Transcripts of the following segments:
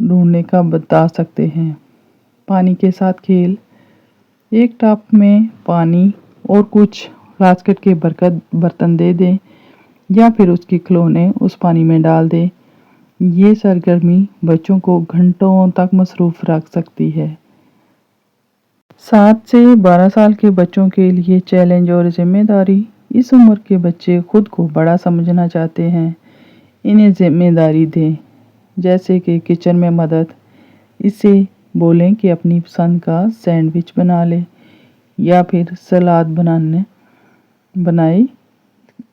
ڈھونڈنے کا بتا سکتے ہیں۔ پانی کے ساتھ کھیل، ایک ٹب میں پانی اور کچھ راسکٹ کے برتن دے دیں یا پھر اس کے کھلونے اس پانی میں ڈال دیں۔ یہ سرگرمی بچوں کو گھنٹوں تک مصروف رکھ سکتی ہے۔ 7 سے 12 سال کے بچوں کے لیے چیلنج اور ذمہ داری۔ اس عمر کے بچے خود کو بڑا سمجھنا چاہتے ہیں۔ انہیں ذمہ داری دیں، جیسے کہ کچن میں مدد۔ اسے بولیں کہ اپنی پسند کا سینڈوچ بنا لے یا پھر سلاد بنائے،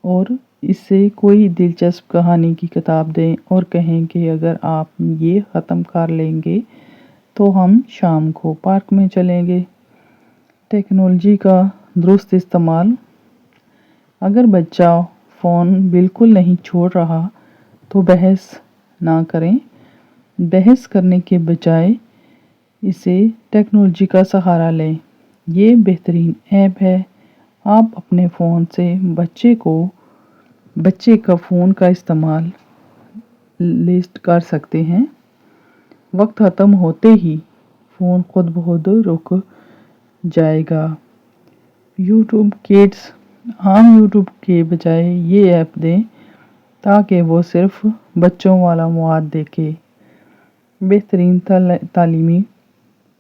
اور اسے کوئی دلچسپ کہانی کی کتاب دیں اور کہیں کہ اگر آپ یہ ختم کر لیں گے تو ہم شام کو پارک میں چلیں گے۔ ٹیکنالوجی کا درست استعمال، اگر بچہ فون بالکل نہیں چھوڑ رہا تو بحث نہ کریں۔ بحث کرنے کے بجائے اسے ٹیکنالوجی کا سہارا لیں۔ یہ بہترین ایپ ہے۔ آپ اپنے فون سے بچے کا فون کا استعمال لسٹ کر سکتے ہیں۔ وقت ختم ہوتے ہی فون خود بخود رک جائے گا۔ یوٹیوب کڈس، عام یوٹیوب کے بجائے یہ ایپ دیں تاکہ وہ صرف بچوں والا مواد دیکھے۔ بہترین تعلیمی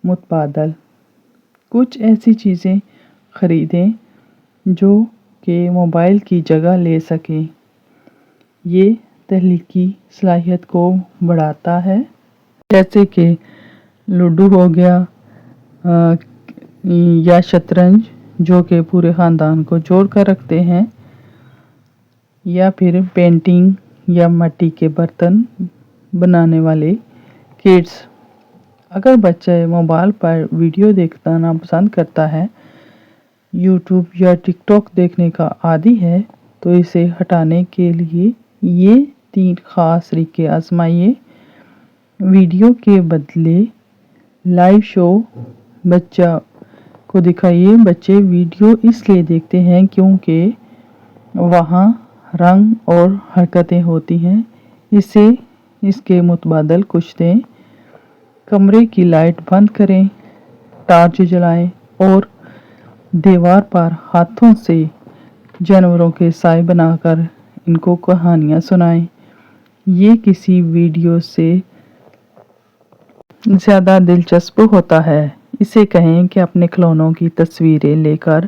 متبادل، کچھ ایسی چیزیں خریدیں جو کہ موبائل کی جگہ لے سکیں۔ یہ تخلیقی صلاحیت کو بڑھاتا ہے، جیسے کہ لوڈو ہو گیا یا شطرنج، جو کہ پورے خاندان کو جوڑ کر رکھتے ہیں، یا پھر پینٹنگ یا مٹی کے برتن بنانے والے کٹس۔ اگر بچہ موبائل پر ویڈیو دیکھنا پسند کرتا ہے، یوٹیوب یا ٹک ٹاک دیکھنے کا عادی ہے، تو اسے ہٹانے کے لیے یہ 3 خاص طریقے آزمائیے۔ ویڈیو کے بدلے لائیو شو بچہ کو دکھائیے۔ بچے ویڈیو اس لیے دیکھتے ہیں کیونکہ وہاں رنگ اور حرکتیں ہوتی ہیں۔ اسے اس کے متبادل کچھ دیں۔ کمرے کی لائٹ بند کریں، ٹارچ جلائیں اور دیوار پر ہاتھوں سے جانوروں کے سائے بنا کر ان کو کہانیاں سنائیں۔ یہ کسی ویڈیو سے زیادہ دلچسپ ہوتا ہے۔ اسے کہیں کہ اپنے کھلونوں کی تصویریں لے کر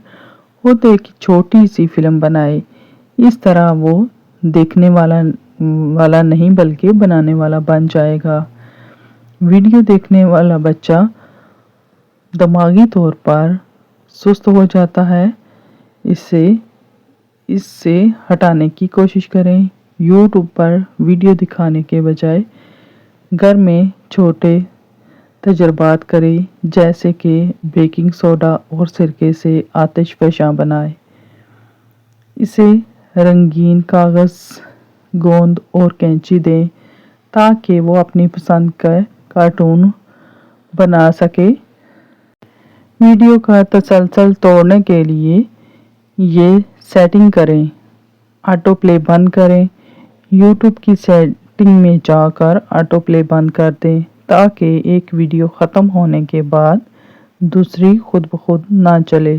خود ایک چھوٹی سی فلم بنائے۔ اس طرح وہ دیکھنے والا نہیں بلکہ بنانے والا بن جائے گا۔ ویڈیو دیکھنے والا بچہ دماغی طور پر سست ہو جاتا ہے۔ اس سے ہٹانے کی کوشش کریں۔ یوٹیوب پر ویڈیو دکھانے کے بجائے گھر میں چھوٹے تجربات کریں، جیسے کہ بیکنگ سوڈا اور سرکے سے آتش فشاں بنائیں۔ اسے رنگین کاغذ، گوند اور کینچی دیں تاکہ وہ اپنی پسند کا کارٹون بنا سکے۔ ویڈیو کا تسلسل توڑنے کے لیے یہ سیٹنگ کریں: آٹو پلے بند کریں۔ یوٹیوب کی سیٹنگ میں جا کر آٹو پلے بند کر دیں تاکہ ایک ویڈیو ختم ہونے کے بعد دوسری خود بخود نہ چلے۔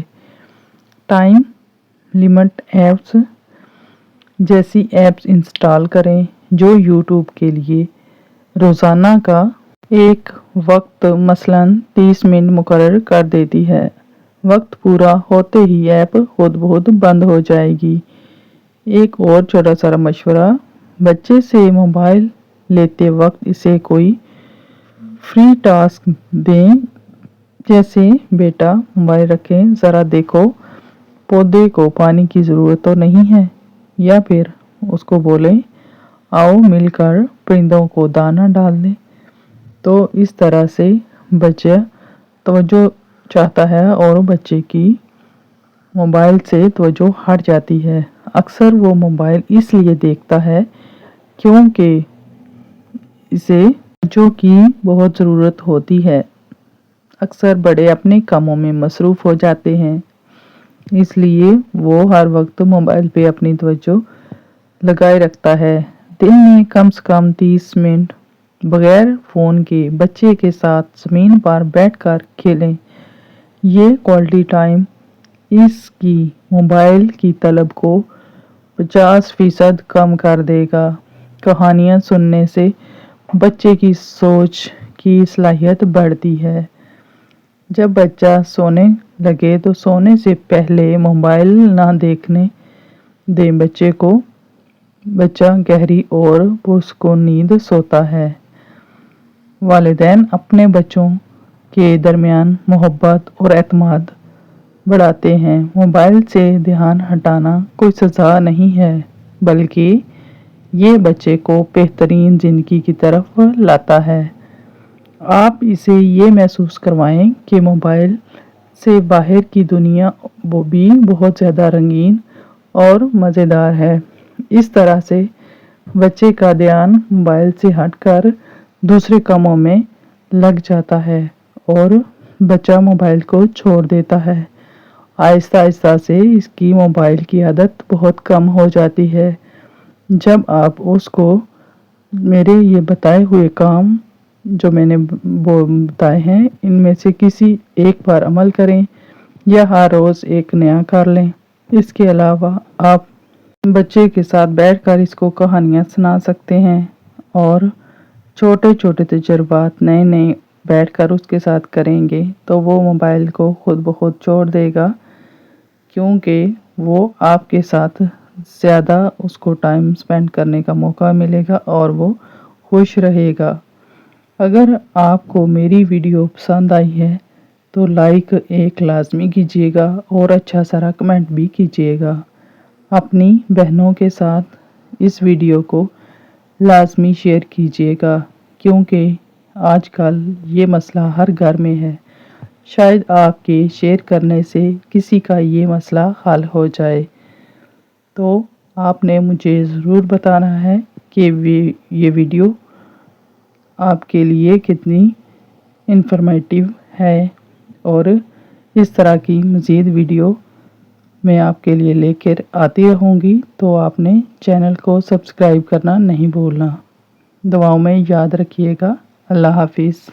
ٹائم لیمٹ ایپس جیسی ایپس انسٹال کریں جو یوٹیوب کے لیے روزانہ کا ایک وقت مثلاً 30 منٹ مقرر کر دیتی ہے۔ وقت پورا ہوتے ہی ایپ خود بخود بند ہو جائے گی۔ ایک اور چھوٹا سا مشورہ، بچے سے موبائل لیتے وقت اسے کوئی فری ٹاسک دیں، جیسے بیٹا موبائل رکھیں، ذرا دیکھو پودے کو پانی کی ضرورت تو نہیں ہے، یا پھر اس کو بولیں آؤ مل کر پرندوں کو دانہ ڈال دیں۔ تو اس طرح سے بچہ توجہ چاہتا ہے اور بچے کی موبائل سے توجہ ہٹ جاتی ہے۔ اکثر وہ موبائل اس لیے دیکھتا ہے کیونکہ اسے توجہ کی بہت ضرورت ہوتی ہے۔ اکثر بڑے اپنے کاموں میں مصروف ہو جاتے ہیں، اس لیے وہ ہر وقت موبائل پہ اپنی توجہ لگائے رکھتا ہے۔ دن میں کم سے کم 30 منٹ بغیر فون کے بچے کے ساتھ زمین پر بیٹھ کر کھیلیں۔ یہ کوالٹی ٹائم اس کی موبائل کی طلب کو 50% کم کر دے گا۔ کہانیاں سننے سے بچے کی سوچ کی صلاحیت بڑھتی ہے۔ جب بچہ سونے لگے تو سونے سے پہلے موبائل نہ دیکھنے دیں بچہ گہری اور پرسکون نیند سوتا ہے۔ والدین اپنے بچوں کے درمیان محبت اور اعتماد بڑھاتے ہیں۔ موبائل سے دھیان ہٹانا کوئی سزا نہیں ہے، بلکہ یہ بچے کو بہترین زندگی کی طرف لاتا ہے۔ آپ اسے یہ محسوس کروائیں کہ موبائل سے باہر کی دنیا بھی بہت زیادہ رنگین اور مزیدار ہے۔ اس طرح سے بچے کا دھیان موبائل سے ہٹ کر دوسرے کاموں میں لگ جاتا ہے اور بچہ موبائل کو چھوڑ دیتا ہے۔ آہستہ آہستہ سے اس کی موبائل کی عادت بہت کم ہو جاتی ہے۔ جب آپ اس کو میرے یہ بتائے ہوئے کام جو میں نے بتائے ہیں ان میں سے کسی ایک پر عمل کریں یا ہر روز ایک نیا کر لیں۔ اس کے علاوہ آپ بچے کے ساتھ بیٹھ کر اس کو کہانیاں سنا سکتے ہیں اور چھوٹے چھوٹے تجربات نئے بیٹھ کر اس کے ساتھ کریں گے تو وہ موبائل کو خود بخود چھوڑ دے گا، کیونکہ وہ آپ کے ساتھ زیادہ اس کو ٹائم سپینڈ کرنے کا موقع ملے گا اور وہ خوش رہے گا۔ اگر آپ کو میری ویڈیو پسند آئی ہے تو لائک ایک لازمی کیجیے گا اور اچھا سارا کمنٹ بھی کیجیے گا۔ اپنی بہنوں کے ساتھ اس ویڈیو کو لازمی شیئر کیجیے گا، کیونکہ آج کل یہ مسئلہ ہر گھر میں ہے۔ شاید آپ کے شیئر کرنے سے کسی کا یہ مسئلہ حل ہو جائے۔ تو آپ نے مجھے ضرور بتانا ہے کہ یہ ویڈیو آپ کے لیے کتنی انفارمیٹیو ہے، اور اس طرح کی مزید ویڈیو میں آپ کے لیے لے کر آتی رہوں گی، تو آپ نے چینل کو سبسکرائب کرنا نہیں بھولنا۔ دعاؤں میں یاد رکھیے گا۔ اللہ حافظ۔